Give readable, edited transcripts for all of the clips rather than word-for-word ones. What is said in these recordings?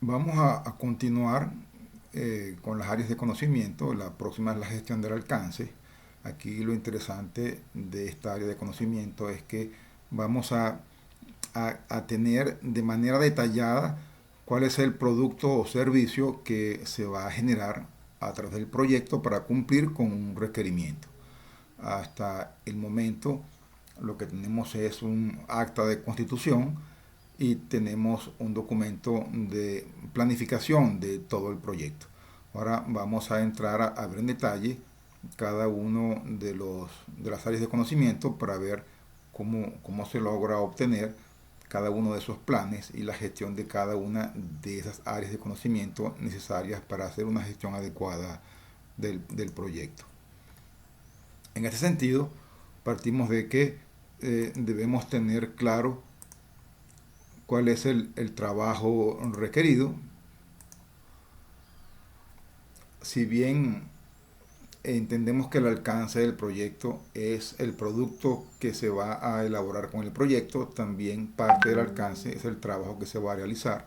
Vamos a continuar con las áreas de conocimiento. La próxima es la gestión del alcance. Aquí lo interesante de esta área de conocimiento es que vamos a tener de manera detallada cuál es el producto o servicio que se va a generar a través del proyecto para cumplir con un requerimiento. Hasta el momento lo que tenemos es un acta de constitución y tenemos un documento de planificación de todo el proyecto. Ahora vamos a entrar a ver en detalle cada uno de las áreas de conocimiento para ver cómo se logra obtener cada uno de esos planes y la gestión de cada una de esas áreas de conocimiento necesarias para hacer una gestión adecuada del proyecto. En este sentido, partimos de que debemos tener claro cuál es el trabajo requerido. Si bien entendemos que el alcance del proyecto es el producto que se va a elaborar con el proyecto, también parte del alcance es el trabajo que se va a realizar.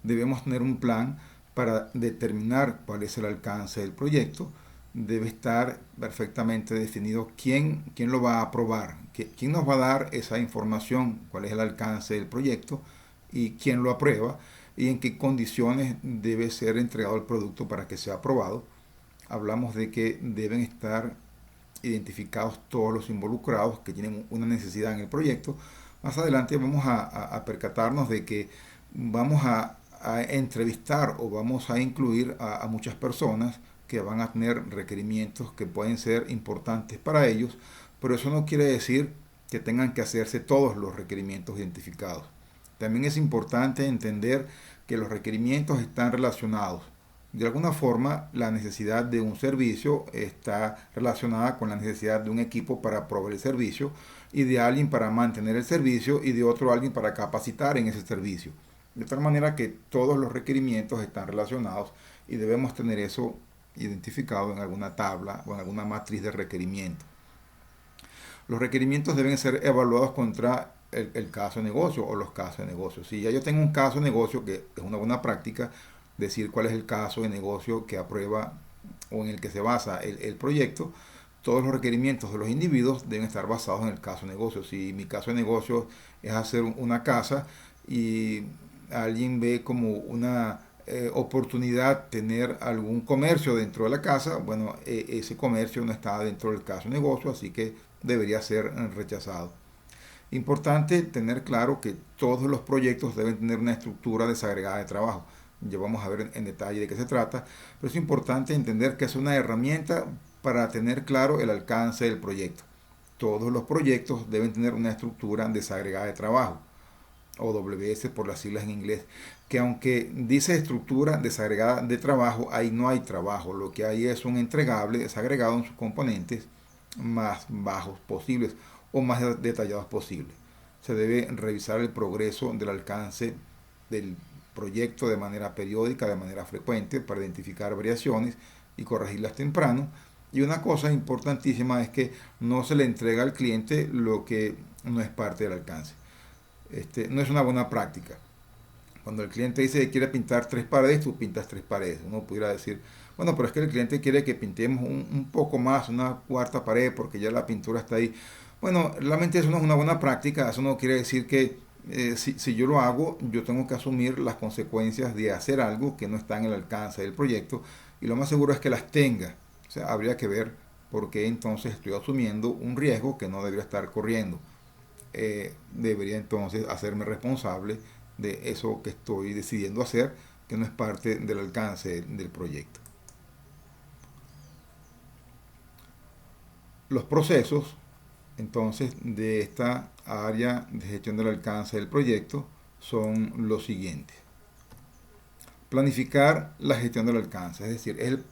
Debemos tener un plan para determinar cuál es el alcance del proyecto. Debe estar perfectamente definido quién lo va a aprobar, quién nos va a dar esa información, cuál es el alcance del proyecto y quién lo aprueba y en qué condiciones debe ser entregado el producto para que sea aprobado. Hablamos de que deben estar identificados todos los involucrados que tienen una necesidad en el proyecto. Más adelante vamos a percatarnos de que vamos a entrevistar o vamos a incluir a muchas personas que van a tener requerimientos que pueden ser importantes para ellos, pero eso no quiere decir que tengan que hacerse todos los requerimientos identificados. También es importante entender que los requerimientos están relacionados. De alguna forma, la necesidad de un servicio está relacionada con la necesidad de un equipo para proveer el servicio y de alguien para mantener el servicio y de otro alguien para capacitar en ese servicio. De tal manera que todos los requerimientos están relacionados y debemos tener eso identificado en alguna tabla o en alguna matriz de requerimientos. Los requerimientos deben ser evaluados contra el caso de negocio o los casos de negocio. Si ya yo tengo un caso de negocio, que es una buena práctica, decir cuál es el caso de negocio que aprueba o en el que se basa el proyecto, todos los requerimientos de los individuos deben estar basados en el caso de negocio. Si mi caso de negocio es hacer una casa y alguien ve como una oportunidad tener algún comercio dentro de la casa, bueno, ese comercio no está dentro del caso de negocio, así que debería ser rechazado. Importante tener claro que todos los proyectos deben tener una estructura desagregada de trabajo. Ya vamos a ver en detalle de qué se trata, pero es importante entender que es una herramienta para tener claro el alcance del proyecto. Todos los proyectos deben tener una estructura desagregada de trabajo, o WS por las siglas en inglés, que aunque dice estructura desagregada de trabajo, ahí no hay trabajo, lo que hay es un entregable desagregado en sus componentes más bajos posibles o más detallados posibles. Se debe revisar el progreso del alcance del proyecto de manera periódica, de manera frecuente, para identificar variaciones y corregirlas temprano. Y una cosa importantísima es que no se le entrega al cliente lo que no es parte del alcance. No es una buena práctica. Cuando el cliente dice que quiere pintar 3 paredes, tú pintas 3 paredes. Uno pudiera decir, bueno, pero es que el cliente quiere que pintemos un poco más, una cuarta pared, porque ya la pintura está ahí. Bueno, realmente eso no es una buena práctica. Eso no quiere decir que si yo lo hago, yo tengo que asumir las consecuencias de hacer algo que no está en el alcance del proyecto. Y lo más seguro es que las tenga. O sea, habría que ver por qué entonces estoy asumiendo un riesgo que no debería estar corriendo. Debería entonces hacerme responsable de eso que estoy decidiendo hacer, que no es parte del alcance del proyecto. Los procesos, entonces, de esta área de gestión del alcance del proyecto son los siguientes. Planificar la gestión del alcance, es decir, es el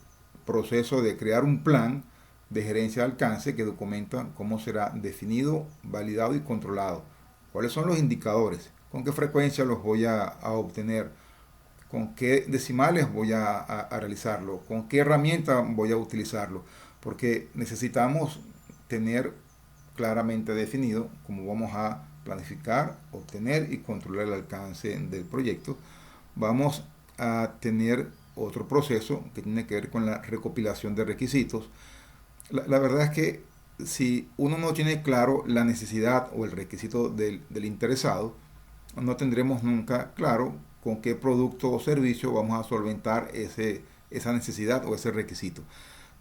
proceso de crear un plan de gerencia de alcance que documenta cómo será definido, validado y controlado. ¿Cuáles son los indicadores? ¿Con qué frecuencia los voy a obtener? ¿Con qué decimales voy a realizarlo? ¿Con qué herramienta voy a utilizarlo? Porque necesitamos tener claramente definido cómo vamos a planificar, obtener y controlar el alcance del proyecto vamos a tener otro proceso que tiene que ver con la recopilación de requisitos. La verdad es que si uno no tiene claro la necesidad o el requisito del interesado, no tendremos nunca claro con qué producto o servicio vamos a solventar esa necesidad o ese requisito.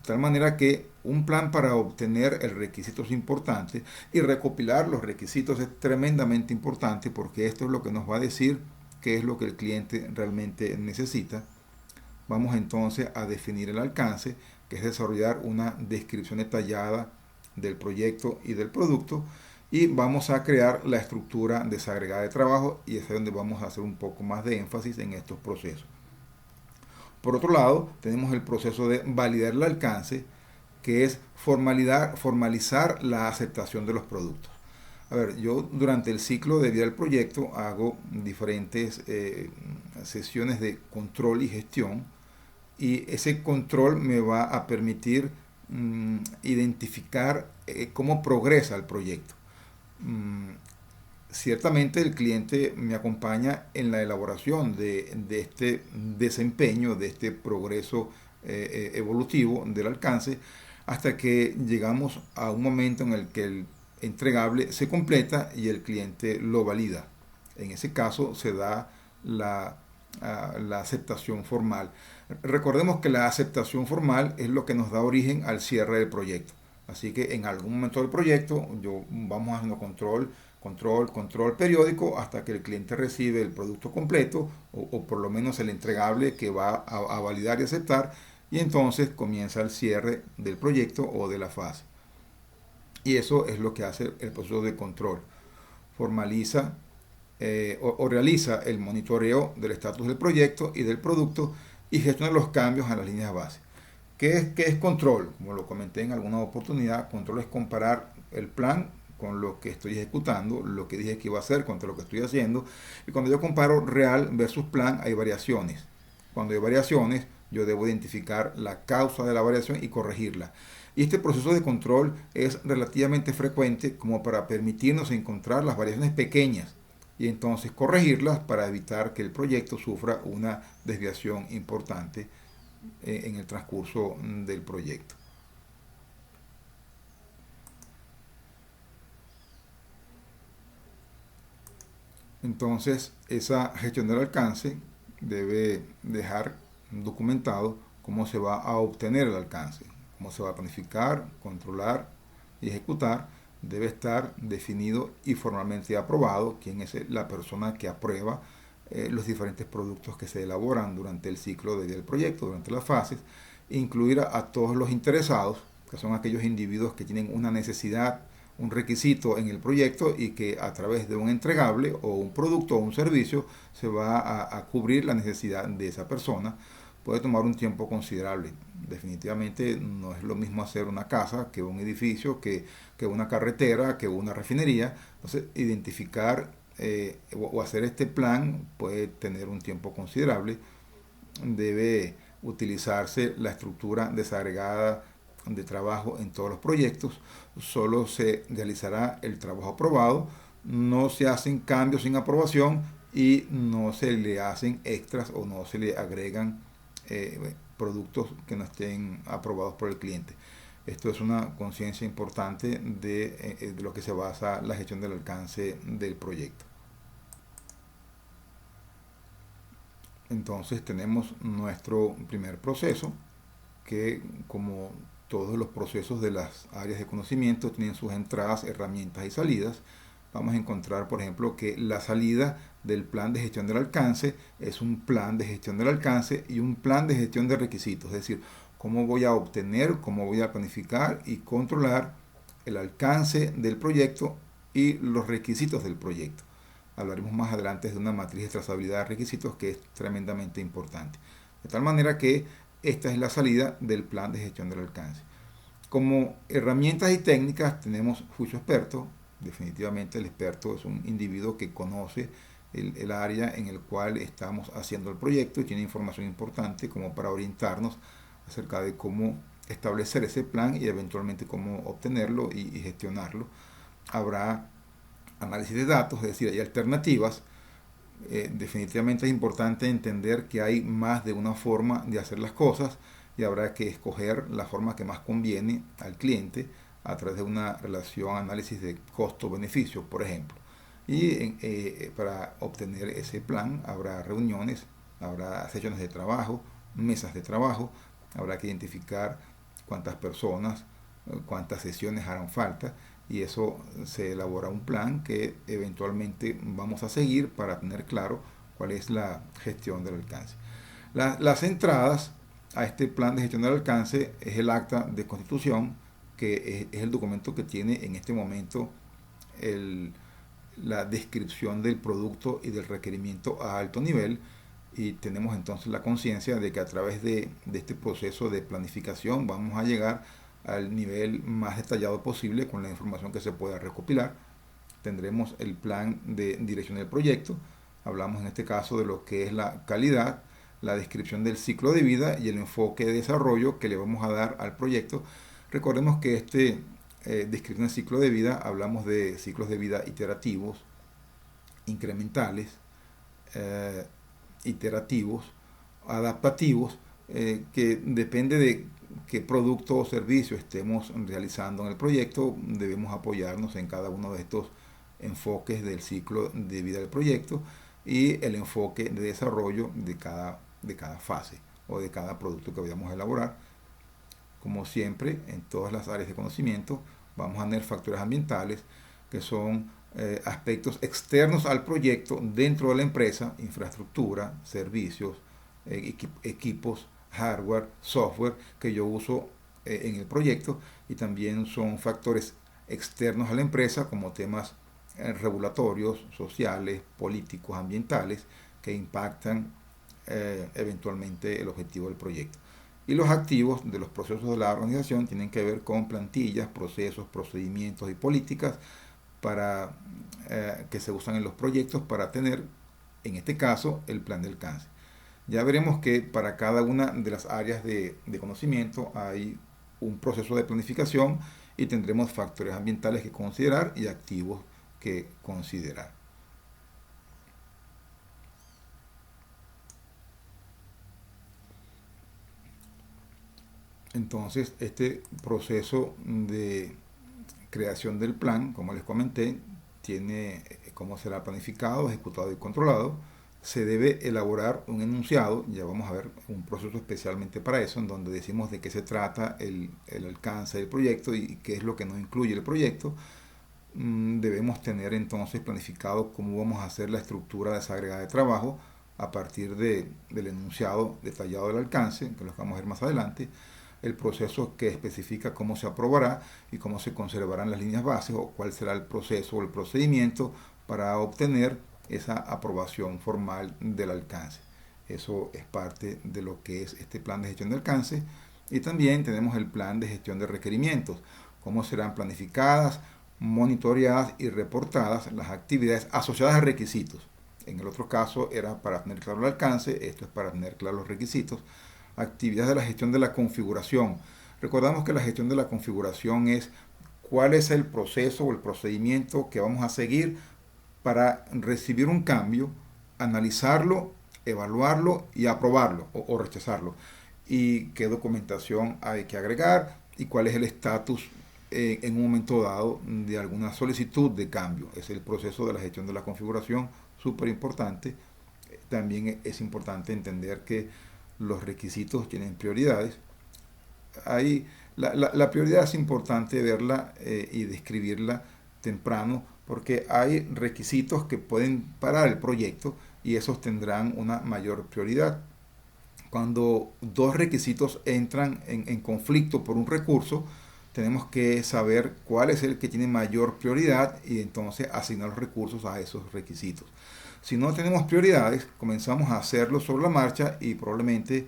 De tal manera que un plan para obtener el requisito es importante y recopilar los requisitos es tremendamente importante porque esto es lo que nos va a decir qué es lo que el cliente realmente necesita. Vamos entonces a definir el alcance, que es desarrollar una descripción detallada del proyecto y del producto, y vamos a crear la estructura desagregada de trabajo, y es donde vamos a hacer un poco más de énfasis en estos procesos. Por otro lado, tenemos el proceso de validar el alcance, que es formalizar la aceptación de los productos. A ver, yo durante el ciclo de vida del proyecto hago diferentes sesiones de control y gestión, y ese control me va a permitir identificar cómo progresa el proyecto. Mm, Ciertamente el cliente me acompaña en la elaboración de este desempeño, de este progreso evolutivo del alcance, hasta que llegamos a un momento en el que el entregable se completa y el cliente lo valida. En ese caso se da la aceptación formal. Recordemos que la aceptación formal es lo que nos da origen al cierre del proyecto. Así que en algún momento del proyecto vamos haciendo control periódico hasta que el cliente recibe el producto completo o por lo menos el entregable que va a validar y aceptar, y entonces comienza el cierre del proyecto o de la fase. Y eso es lo que hace el proceso de control. Formaliza o realiza el monitoreo del estatus del proyecto y del producto y gestiona los cambios a las líneas base. ¿Qué es control? Como lo comenté en alguna oportunidad, control es comparar el plan con lo que estoy ejecutando, lo que dije que iba a hacer contra lo que estoy haciendo. Y cuando yo comparo real versus plan, hay variaciones. Cuando hay variaciones, yo debo identificar la causa de la variación y corregirla. Y este proceso de control es relativamente frecuente como para permitirnos encontrar las variaciones pequeñas y entonces corregirlas para evitar que el proyecto sufra una desviación importante en el transcurso del proyecto. Entonces, esa gestión del alcance debe dejar documentado cómo se va a obtener el alcance, cómo se va a planificar, controlar y ejecutar. Debe estar definido y formalmente aprobado quién es la persona que aprueba los diferentes productos que se elaboran durante el ciclo del proyecto, durante las fases, e incluir a todos los interesados, que son aquellos individuos que tienen una necesidad, un requisito en el proyecto y que a través de un entregable o un producto o un servicio se va a cubrir la necesidad de esa persona. Puede tomar un tiempo considerable. Definitivamente no es lo mismo hacer una casa que un edificio, que una carretera, que una refinería. Entonces, identificar o hacer este plan puede tener un tiempo considerable. Debe utilizarse la estructura desagregada de trabajo en todos los proyectos. Solo se realizará el trabajo aprobado, no se hacen cambios sin aprobación y no se le hacen extras o no se le agregan productos que no estén aprobados por el cliente. Esto es una conciencia importante de lo que se basa la gestión del alcance del proyecto. Entonces tenemos nuestro primer proceso que, como todos los procesos de las áreas de conocimiento, tienen sus entradas, herramientas y salidas. Vamos a encontrar, por ejemplo, que la salida del plan de gestión del alcance es un plan de gestión del alcance y un plan de gestión de requisitos, es decir, cómo voy a obtener, cómo voy a planificar y controlar el alcance del proyecto y los requisitos del proyecto. Hablaremos más adelante de una matriz de trazabilidad de requisitos que es tremendamente importante. De tal manera que esta es la salida del plan de gestión del alcance. Como herramientas y técnicas tenemos juicio experto. Definitivamente el experto es un individuo que conoce el área en el cual estamos haciendo el proyecto y tiene información importante como para orientarnos acerca de cómo establecer ese plan y eventualmente cómo obtenerlo y gestionarlo. Habrá análisis de datos, es decir, hay alternativas Definitivamente es importante entender que hay más de una forma de hacer las cosas y habrá que escoger la forma que más conviene al cliente a través de una relación, análisis de costo-beneficio, por ejemplo. Y para obtener ese plan habrá reuniones, habrá sesiones de trabajo, mesas de trabajo, habrá que identificar cuántas personas, cuántas sesiones harán falta y eso se elabora un plan que eventualmente vamos a seguir para tener claro cuál es la gestión del alcance. Las entradas a este plan de gestión del alcance es el acta de constitución, que es el documento que tiene en este momento el, la descripción del producto y del requerimiento a alto nivel y tenemos entonces la conciencia de que a través de este proceso de planificación vamos a llegar al nivel más detallado posible con la información que se pueda recopilar. Tendremos el plan de dirección del proyecto, hablamos en este caso de lo que es la calidad, la descripción del ciclo de vida y el enfoque de desarrollo que le vamos a dar al proyecto. Recordemos que descripción del ciclo de vida, hablamos de ciclos de vida iterativos, incrementales, eh, iterativos, adaptativos, que depende de qué producto o servicio estemos realizando en el proyecto, debemos apoyarnos en cada uno de estos enfoques del ciclo de vida del proyecto y el enfoque de desarrollo de cada fase o de cada producto que vayamos a elaborar. Como siempre, en todas las áreas de conocimiento, vamos a tener factores ambientales que son aspectos externos al proyecto dentro de la empresa, infraestructura, servicios, equipos, hardware, software que yo uso en el proyecto y también son factores externos a la empresa como temas regulatorios, sociales, políticos, ambientales que impactan eventualmente el objetivo del proyecto. Y los activos de los procesos de la organización tienen que ver con plantillas, procesos, procedimientos y políticas para, que se usan en los proyectos para tener, en este caso, el plan de alcance. Ya veremos que para cada una de las áreas de conocimiento hay un proceso de planificación y tendremos factores ambientales que considerar y activos que considerar. Entonces, este proceso de creación del plan, como les comenté, tiene cómo será planificado, ejecutado y controlado. Se debe elaborar un enunciado, ya vamos a ver un proceso especialmente para eso, en donde decimos de qué se trata el alcance del proyecto y qué es lo que no incluye el proyecto. Debemos tener entonces planificado cómo vamos a hacer la estructura desagregada de trabajo a partir del enunciado detallado del alcance, que lo vamos a ver más adelante, el proceso que especifica cómo se aprobará y cómo se conservarán las líneas bases o cuál será el proceso o el procedimiento para obtener esa aprobación formal del alcance. Eso es parte de lo que es este plan de gestión de alcance. Y también tenemos el plan de gestión de requerimientos, cómo serán planificadas, monitoreadas y reportadas las actividades asociadas a requisitos. En el otro caso era para tener claro el alcance, esto es para tener claros los requisitos. Actividades de la gestión de la configuración. Recordamos que la gestión de la configuración es cuál es el proceso o el procedimiento que vamos a seguir para recibir un cambio, analizarlo, evaluarlo y aprobarlo o rechazarlo. Y qué documentación hay que agregar y cuál es el estatus en un momento dado de alguna solicitud de cambio. Es el proceso de la gestión de la configuración, súper importante. También es importante entender que los requisitos tienen prioridades. La prioridad es importante verla y describirla temprano porque hay requisitos que pueden parar el proyecto y esos tendrán una mayor prioridad. Cuando dos requisitos entran en conflicto por un recurso, tenemos que saber cuál es el que tiene mayor prioridad y entonces asignar los recursos a esos requisitos. Si no tenemos prioridades, comenzamos a hacerlo sobre la marcha y probablemente,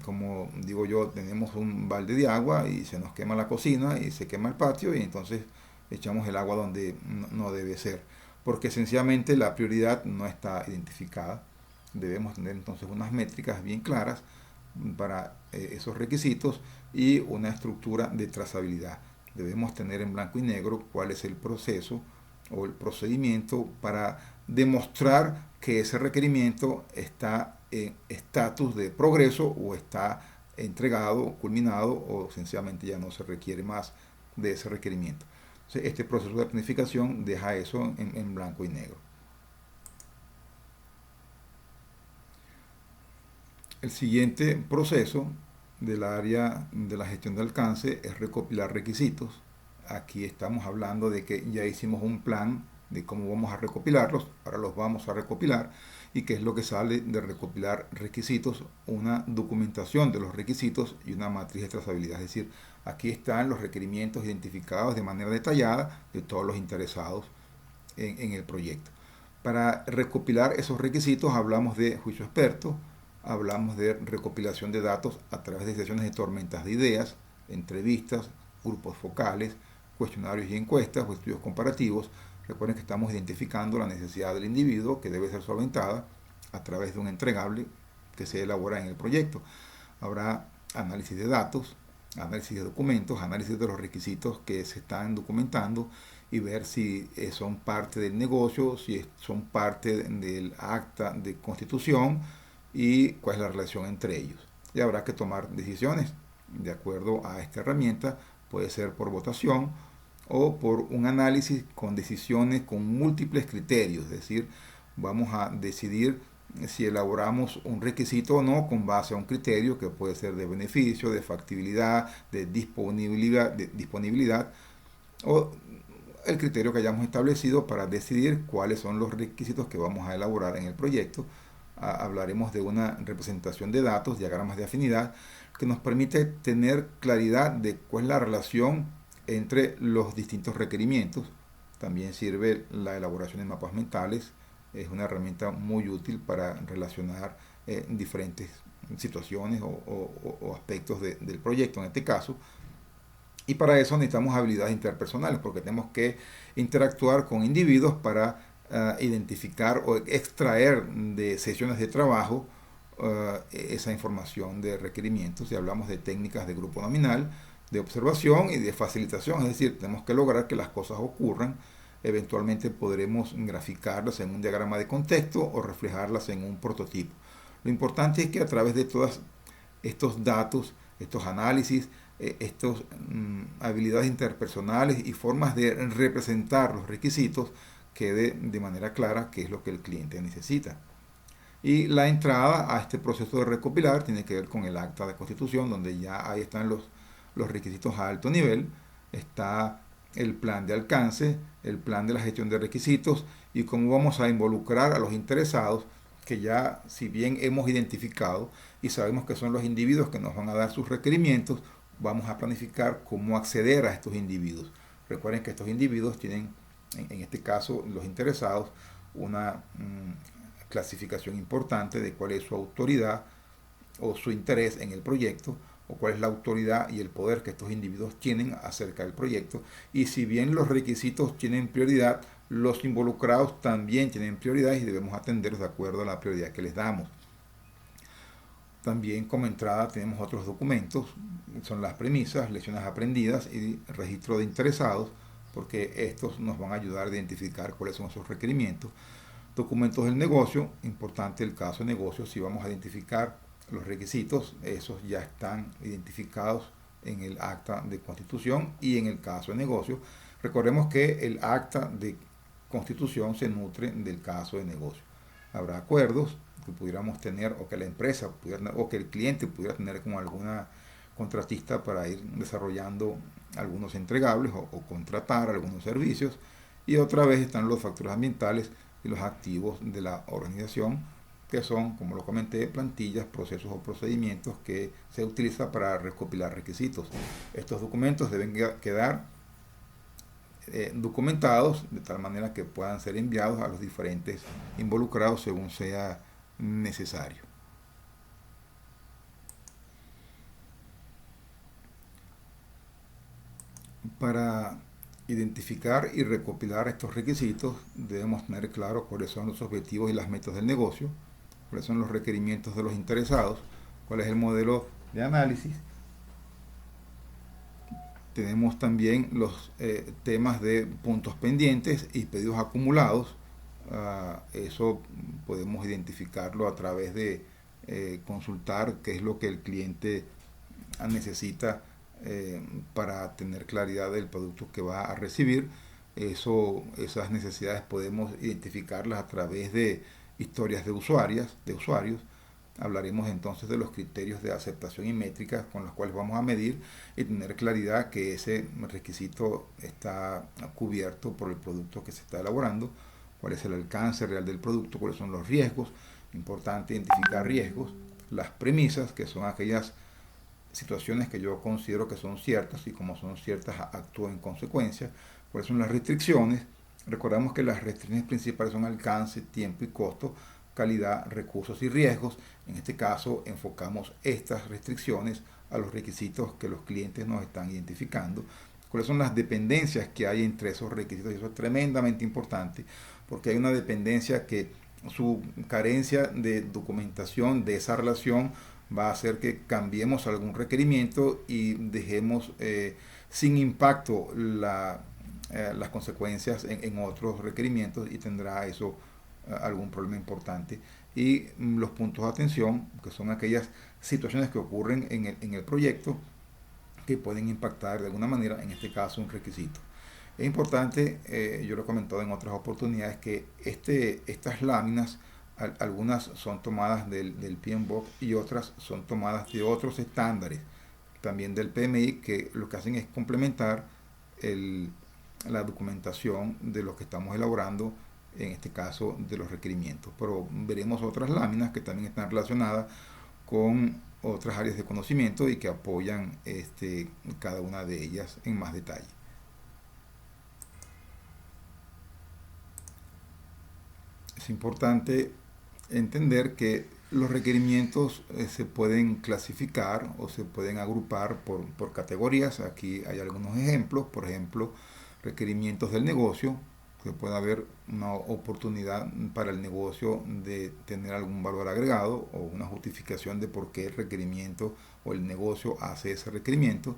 como digo yo, tenemos un balde de agua y se nos quema la cocina y se quema el patio y entonces echamos el agua donde no debe ser, porque sencillamente la prioridad no está identificada. Debemos tener entonces unas métricas bien claras para esos requisitos y una estructura de trazabilidad. Debemos tener en blanco y negro cuál es el proceso o el procedimiento para demostrar que ese requerimiento está en estatus de progreso o está entregado, culminado o sencillamente ya no se requiere más de ese requerimiento. Entonces, este proceso de planificación deja eso en blanco y negro. El siguiente proceso del área de la gestión de alcance es recopilar requisitos. Aquí estamos hablando de que ya hicimos un plan de cómo vamos a recopilarlos, ahora los vamos a recopilar y qué es lo que sale de recopilar requisitos, una documentación de los requisitos y una matriz de trazabilidad. Es decir, aquí están los requerimientos identificados de manera detallada de todos los interesados en el proyecto. Para recopilar esos requisitos hablamos de juicio experto, hablamos de recopilación de datos a través de sesiones de tormentas de ideas, entrevistas, grupos focales, cuestionarios y encuestas o estudios comparativos. Recuerden que estamos identificando la necesidad del individuo que debe ser solventada a través de un entregable que se elabora en el proyecto. Habrá análisis de datos, análisis de documentos, análisis de los requisitos que se están documentando y ver si son parte del negocio, si son parte del acta de constitución y cuál es la relación entre ellos. Y habrá que tomar decisiones de acuerdo a esta herramienta, puede ser por votación o por un análisis con decisiones con múltiples criterios, es decir, vamos a decidir si elaboramos un requisito o no con base a un criterio que puede ser de beneficio, de factibilidad, de disponibilidad o el criterio que hayamos establecido para decidir cuáles son los requisitos que vamos a elaborar en el proyecto. Hablaremos de una representación de datos, diagramas de afinidad, que nos permite tener claridad de cuál es la relación entre los distintos requerimientos. También sirve la elaboración de mapas mentales, es una herramienta muy útil para relacionar diferentes situaciones o aspectos del proyecto en este caso. Y para eso necesitamos habilidades interpersonales, porque tenemos que interactuar con individuos para identificar o extraer de sesiones de trabajo esa información de requerimientos. Y hablamos de técnicas de grupo nominal, de observación y de facilitación, es decir, tenemos que lograr que las cosas ocurran. Eventualmente podremos graficarlas en un diagrama de contexto o reflejarlas en un prototipo. Lo importante es que a través de todos estos datos, estos análisis, estas habilidades interpersonales y formas de representar los requisitos, quede de manera clara qué es lo que el cliente necesita. Y la entrada a este proceso de recopilar tiene que ver con el acta de constitución, donde ya ahí están los requisitos a alto nivel, está el plan de alcance, el plan de la gestión de requisitos y cómo vamos a involucrar a los interesados que ya, si bien hemos identificado y sabemos que son los individuos que nos van a dar sus requerimientos, vamos a planificar cómo acceder a estos individuos. Recuerden que estos individuos tienen, en este caso los interesados, una clasificación importante de cuál es su autoridad o su interés en el proyecto, o cuál es la autoridad y el poder que estos individuos tienen acerca del proyecto. Y si bien los requisitos tienen prioridad, los involucrados también tienen prioridad y debemos atenderlos de acuerdo a la prioridad que les damos. También como entrada tenemos otros documentos, son las premisas, lecciones aprendidas y registro de interesados, porque estos nos van a ayudar a identificar cuáles son esos requerimientos. Documentos del negocio, importante el caso de negocio, si vamos a identificar los requisitos, esos ya están identificados en el acta de constitución y en el caso de negocio. Recordemos que el acta de constitución se nutre del caso de negocio. Habrá acuerdos que pudiéramos tener o que la empresa pudiera tener, o que el cliente pudiera tener con alguna contratista para ir desarrollando algunos entregables o contratar algunos servicios. Y otra vez están los factores ambientales y los activos de la organización, que son, como lo comenté, plantillas, procesos o procedimientos que se utilizan para recopilar requisitos. Estos documentos deben quedar documentados de tal manera que puedan ser enviados a los diferentes involucrados según sea necesario. Para identificar y recopilar estos requisitos debemos tener claro cuáles son los objetivos y las metas del negocio, cuáles son los requerimientos de los interesados, cuál es el modelo de análisis Tenemos también los temas de puntos pendientes y pedidos acumulados. Eso podemos identificarlo a través de consultar qué es lo que el cliente necesita para tener claridad del producto que va a recibir. Esas necesidades podemos identificarlas a través de historias de usuarios. Hablaremos entonces de los criterios de aceptación y métricas con los cuales vamos a medir y tener claridad que ese requisito está cubierto por el producto que se está elaborando, cuál es el alcance real del producto, cuáles son los riesgos. Importante identificar riesgos, las premisas, que son aquellas situaciones que yo considero que son ciertas y como son ciertas actúo en consecuencia. Cuáles son las restricciones. Recordamos que las restricciones principales son alcance, tiempo y costo, calidad, recursos y riesgos. En este caso enfocamos estas restricciones a los requisitos que los clientes nos están identificando. Cuáles son las dependencias que hay entre esos requisitos, y eso es tremendamente importante porque hay una dependencia que su carencia de documentación de esa relación va a hacer que cambiemos algún requerimiento y dejemos sin impacto las consecuencias en otros requerimientos y tendrá eso algún problema importante. Y los puntos de atención, que son aquellas situaciones que ocurren en el proyecto que pueden impactar de alguna manera, en este caso, un requisito. Es importante, yo lo he comentado en otras oportunidades, que estas láminas, algunas son tomadas del PMBOK y otras son tomadas de otros estándares, también del PMI, que lo que hacen es complementar la documentación de lo que estamos elaborando, en este caso de los requerimientos. Pero veremos otras láminas que también están relacionadas con otras áreas de conocimiento y que apoyan cada una de ellas en más detalle. Es importante entender que los requerimientos se pueden clasificar o se pueden agrupar por categorías. Aquí hay algunos ejemplos. Por ejemplo, requerimientos del negocio, que puede haber una oportunidad para el negocio de tener algún valor agregado o una justificación de por qué el requerimiento o el negocio hace ese requerimiento.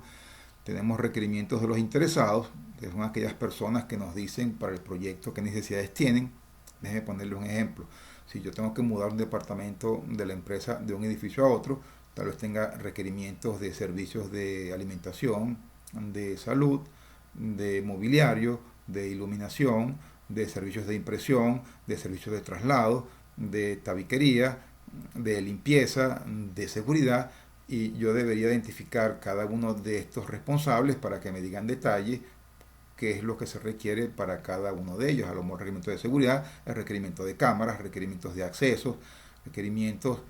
Tenemos requerimientos de los interesados, que son aquellas personas que nos dicen para el proyecto qué necesidades tienen. Déjenme ponerle un ejemplo. Si yo tengo que mudar un departamento de la empresa de un edificio a otro, tal vez tenga requerimientos de servicios de alimentación, de salud, de mobiliario, de iluminación, de servicios de impresión, de servicios de traslado, de tabiquería, de limpieza, de seguridad, y yo debería identificar cada uno de estos responsables para que me digan detalle qué es lo que se requiere para cada uno de ellos. A lo mejor requerimientos de seguridad, el requerimiento de cámaras, requerimientos de acceso, requerimientos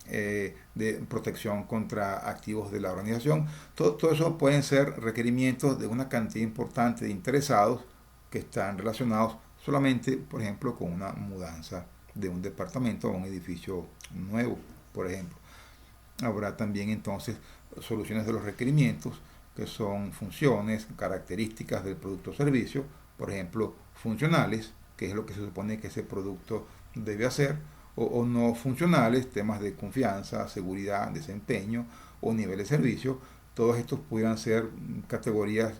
de protección contra activos de la organización. Todo eso pueden ser requerimientos de una cantidad importante de interesados que están relacionados solamente, por ejemplo, con una mudanza de un departamento a un edificio nuevo, por ejemplo. Habrá también entonces soluciones de los requerimientos, que son funciones, características del producto o servicio, por ejemplo, funcionales, que es lo que se supone que ese producto debe hacer, o no funcionales, temas de confianza, seguridad, desempeño o nivel de servicio. Todos estos pudieran ser categorías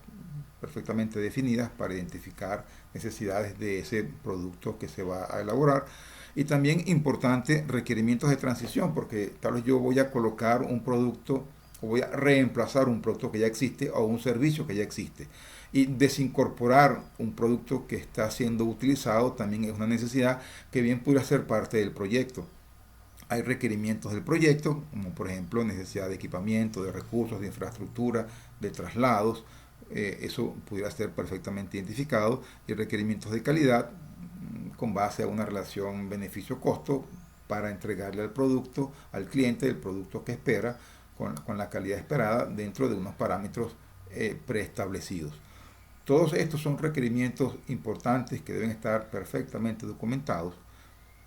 perfectamente definidas para identificar necesidades de ese producto que se va a elaborar. Y también importante, requerimientos de transición, porque tal vez yo voy a colocar un producto o voy a reemplazar un producto que ya existe o un servicio que ya existe. Y desincorporar un producto que está siendo utilizado también es una necesidad que bien pudiera ser parte del proyecto. Hay requerimientos del proyecto, como por ejemplo necesidad de equipamiento, de recursos, de infraestructura, de traslados. Eso pudiera ser perfectamente identificado. Y requerimientos de calidad con base a una relación beneficio-costo para entregarle al producto, al cliente, el producto que espera con la calidad esperada dentro de unos parámetros preestablecidos. Todos estos son requerimientos importantes que deben estar perfectamente documentados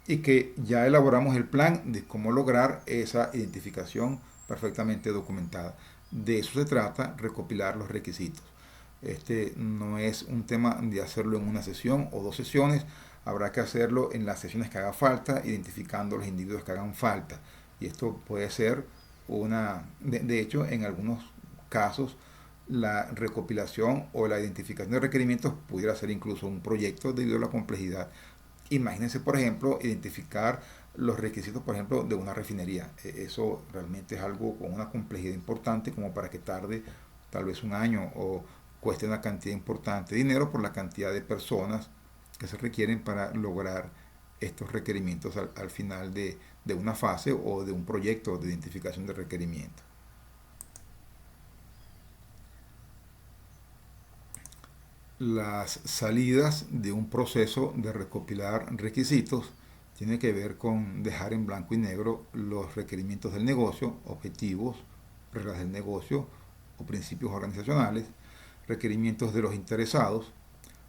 y que ya elaboramos el plan de cómo lograr esa identificación perfectamente documentada. De eso se trata, recopilar los requisitos. Este no es un tema de hacerlo en una sesión o dos sesiones, habrá que hacerlo en las sesiones que haga falta, identificando los individuos que hagan falta. Y esto puede ser de hecho, en algunos casos la recopilación o la identificación de requerimientos pudiera ser incluso un proyecto debido a la complejidad. Imagínense, por ejemplo, identificar los requisitos, por ejemplo, de una refinería. Eso realmente es algo con una complejidad importante como para que tarde tal vez un año o cueste una cantidad importante de dinero por la cantidad de personas que se requieren para lograr estos requerimientos al final de una fase o de un proyecto de identificación de requerimientos. Las salidas de un proceso de recopilar requisitos tiene que ver con dejar en blanco y negro los requerimientos del negocio, objetivos, reglas del negocio o principios organizacionales, requerimientos de los interesados,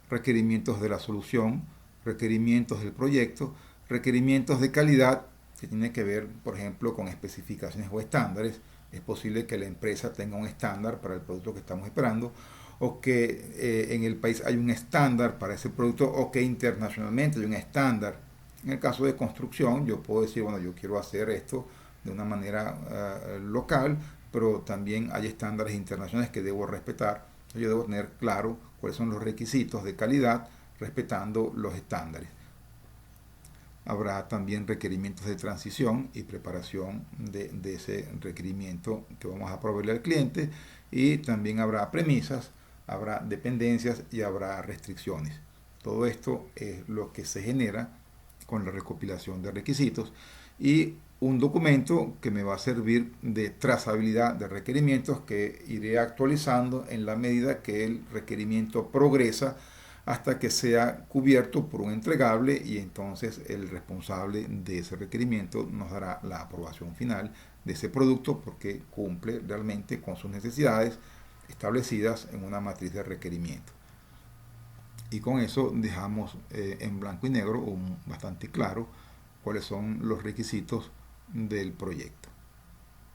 requerimientos de la solución, requerimientos del proyecto, requerimientos de calidad, que tiene que ver, por ejemplo, con especificaciones o estándares. Es posible que la empresa tenga un estándar para el producto que estamos esperando, o que en el país hay un estándar para ese producto, o que internacionalmente hay un estándar. En el caso de construcción, yo puedo decir, bueno, yo quiero hacer esto de una manera local, pero también hay estándares internacionales que debo respetar. Yo debo tener claro cuáles son los requisitos de calidad respetando los estándares. Habrá también requerimientos de transición y preparación de ese requerimiento que vamos a proveerle al cliente, y también habrá premisas, habrá dependencias y habrá restricciones. Todo esto es lo que se genera con la recopilación de requisitos, y un documento que me va a servir de trazabilidad de requerimientos que iré actualizando en la medida que el requerimiento progresa hasta que sea cubierto por un entregable, y entonces el responsable de ese requerimiento nos dará la aprobación final de ese producto porque cumple realmente con sus necesidades establecidas en una matriz de requerimiento. Y con eso dejamos en blanco y negro, bastante claro, cuáles son los requisitos del proyecto.